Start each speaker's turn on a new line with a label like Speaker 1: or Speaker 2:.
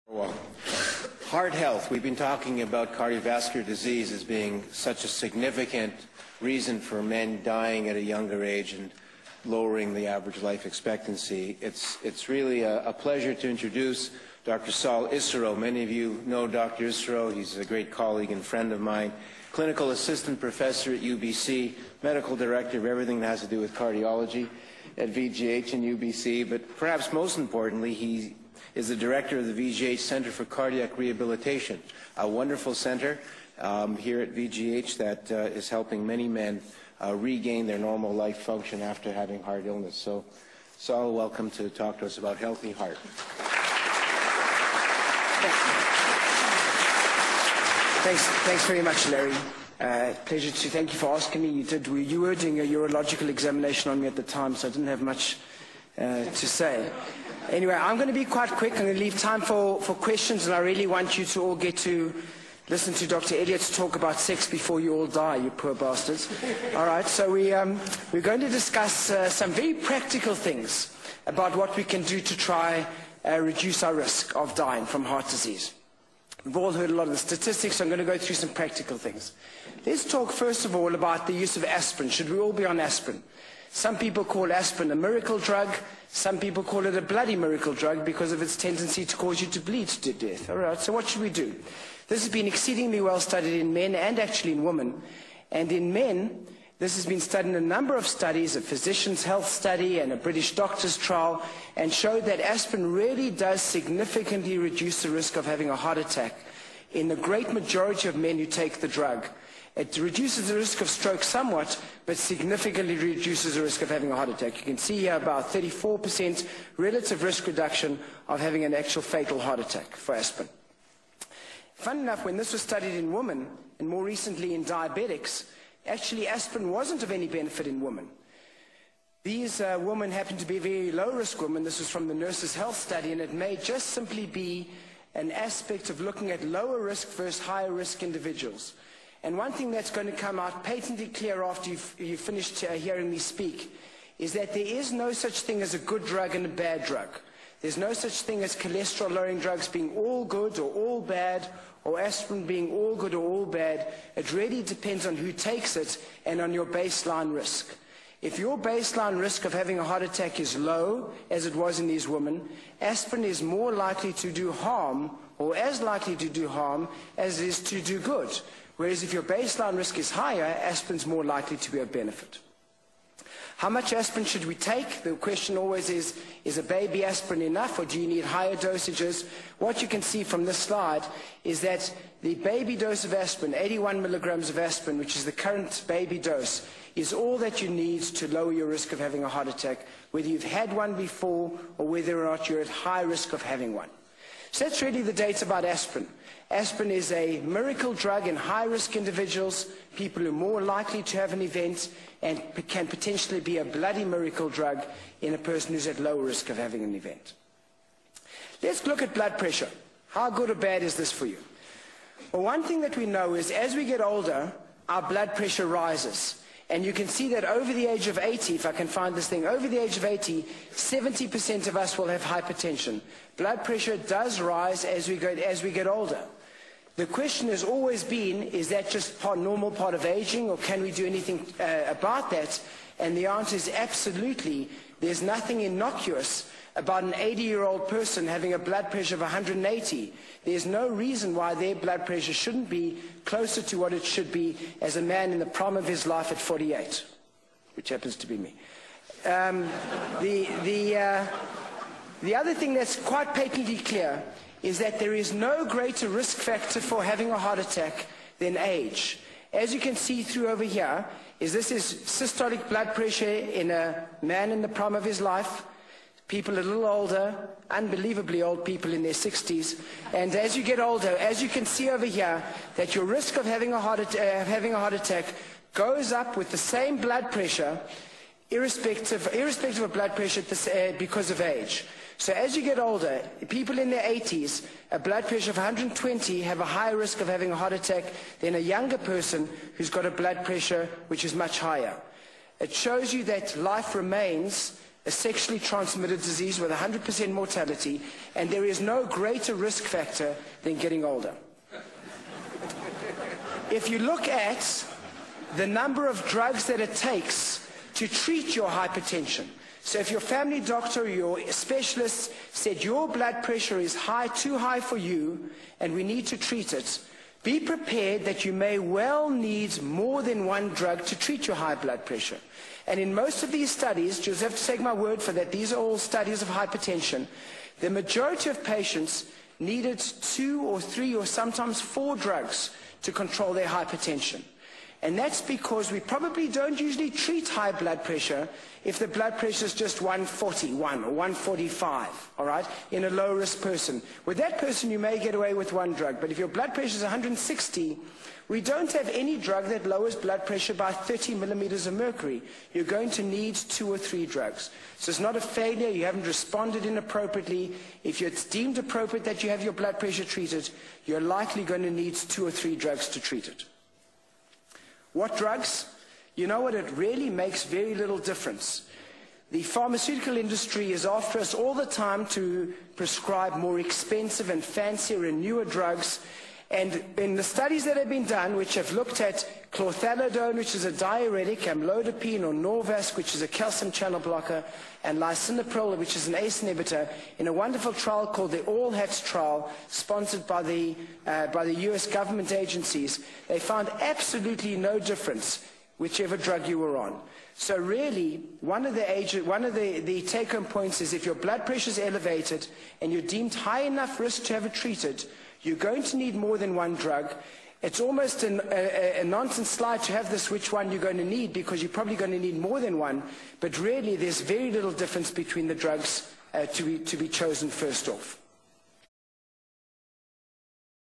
Speaker 1: Well, heart health. We've been talking about cardiovascular disease as being such a significant reason for men dying at a younger age and lowering the average life expectancy. It's really a pleasure to introduce Dr. Saul Isserow. Many of you know Dr. Isserow. He's a great colleague and friend of mine. Clinical assistant professor at UBC, medical director of everything that has to do with cardiology at VGH and UBC, but perhaps most importantly, he is the director of the VGH Center for Cardiac Rehabilitation, a wonderful center here at VGH that is helping many men regain their normal life function after having heart illness. So, Saul, welcome to talk to us about healthy heart.
Speaker 2: Thanks very much, Larry. Pleasure to thank you for asking me. You were doing a urological examination on me at the time, so I didn't have much to say. Anyway, I'm going to be quite quick. I'm going to leave time for questions, and I really want you to all get to listen to Dr. Elliott's talk about sex before you all die, you poor bastards. All right, so we're going to discuss some very practical things about what we can do to try reduce our risk of dying from heart disease. We've all heard a lot of the statistics, so I'm going to go through some practical things. Let's talk first of all about the use of aspirin. Should we all be on aspirin? Some people call aspirin a miracle drug. Some people call it a bloody miracle drug because of its tendency to cause you to bleed to death. All right, so what should we do? This has been exceedingly well studied in men and actually in women. And in men, this has been studied in a number of studies, a physician's health study and a British doctor's trial, and showed that aspirin really does significantly reduce the risk of having a heart attack in the great majority of men who take the drug. It reduces the risk of stroke somewhat, but significantly reduces the risk of having a heart attack. You can see here about 34% relative risk reduction of having an actual fatal heart attack for aspirin. Fun enough, when this was studied in women, and more recently in diabetics, actually aspirin wasn't of any benefit in women. These women happened to be very low-risk women. This was from the Nurses' Health Study, and it may just simply be an aspect of looking at lower-risk versus higher-risk individuals. And one thing that's going to come out patently clear after you've finished hearing me speak is that there is no such thing as a good drug and a bad drug. There's no such thing as cholesterol-lowering drugs being all good or all bad, or aspirin being all good or all bad. It really depends on who takes it and on your baseline risk. If your baseline risk of having a heart attack is low, as it was in these women, aspirin is more likely to do harm, or as likely to do harm, as it is to do good. Whereas if your baseline risk is higher, aspirin's more likely to be of benefit. How much aspirin should we take? The question always is a baby aspirin enough, or do you need higher dosages? What you can see from this slide is that the baby dose of aspirin, 81 milligrams of aspirin, which is the current baby dose, is all that you need to lower your risk of having a heart attack, whether you've had one before or whether or not you're at high risk of having one. So that's really the data about aspirin. Aspirin is a miracle drug in high-risk individuals, people who are more likely to have an event, and can potentially be a bloody miracle drug in a person who's at low risk of having an event. Let's look at blood pressure. How good or bad is this for you? Well, one thing that we know is as we get older, our blood pressure rises. And you can see that over the age of 80, if I can find this thing, over the age of 80, 70% of us will have hypertension. Blood pressure does rise as we get older. The question has always been, is that just normal part of aging, or can we do anything about that? And the answer is absolutely. There's nothing innocuous about an 80-year-old person having a blood pressure of 180. There's no reason why their blood pressure shouldn't be closer to what it should be as a man in the prime of his life at 48, which happens to be me. The other thing that's quite patently clear is that there is no greater risk factor for having a heart attack than age. As you can see through over here, this is systolic blood pressure in a man in the prime of his life, people a little older, unbelievably old people in their 60s. And as you get older, as you can see over here, that your risk of having a heart attack goes up with the same blood pressure, irrespective of blood pressure because of age. So as you get older, people in their 80s, a blood pressure of 120 have a higher risk of having a heart attack than a younger person who's got a blood pressure which is much higher. It shows you that life remains a sexually transmitted disease with 100% mortality, and there is no greater risk factor than getting older. If you look at the number of drugs that it takes to treat your hypertension, so if your family doctor or your specialist said your blood pressure is high, too high for you, and we need to treat it, be prepared that you may well need more than one drug to treat your high blood pressure. And in most of these studies, you'll have to take my word for that, these are all studies of hypertension, the majority of patients needed 2 or 3 or sometimes 4 drugs to control their hypertension. And that's because we probably don't usually treat high blood pressure if the blood pressure is just 141 or 145, all right, in a low-risk person. With that person, you may get away with one drug. But if your blood pressure is 160, we don't have any drug that lowers blood pressure by 30 millimeters of mercury. You're going to need 2 or 3 drugs. So it's not a failure. You haven't responded inappropriately. If it's deemed appropriate that you have your blood pressure treated, you're likely going to need 2 or 3 drugs to treat it. What drugs? You know what? It really makes very little difference. The pharmaceutical industry is after us all the time to prescribe more expensive and fancier and newer drugs. And in the studies that have been done, which have looked at chlorthalidone, which is a diuretic, amlodipine or Norvasc, which is a calcium channel blocker, and lisinopril, which is an ACE inhibitor, in a wonderful trial called the All Hats trial, sponsored by the US government agencies, they found absolutely no difference whichever drug you were on. So really, one of the take-home points is if your blood pressure is elevated and you're deemed high enough risk to have it treated, you're going to need more than one drug. It's almost a nonsense slide to have this which one you're going to need, because you're probably going to need more than one. But really, there's very little difference between the drugs to be chosen first off.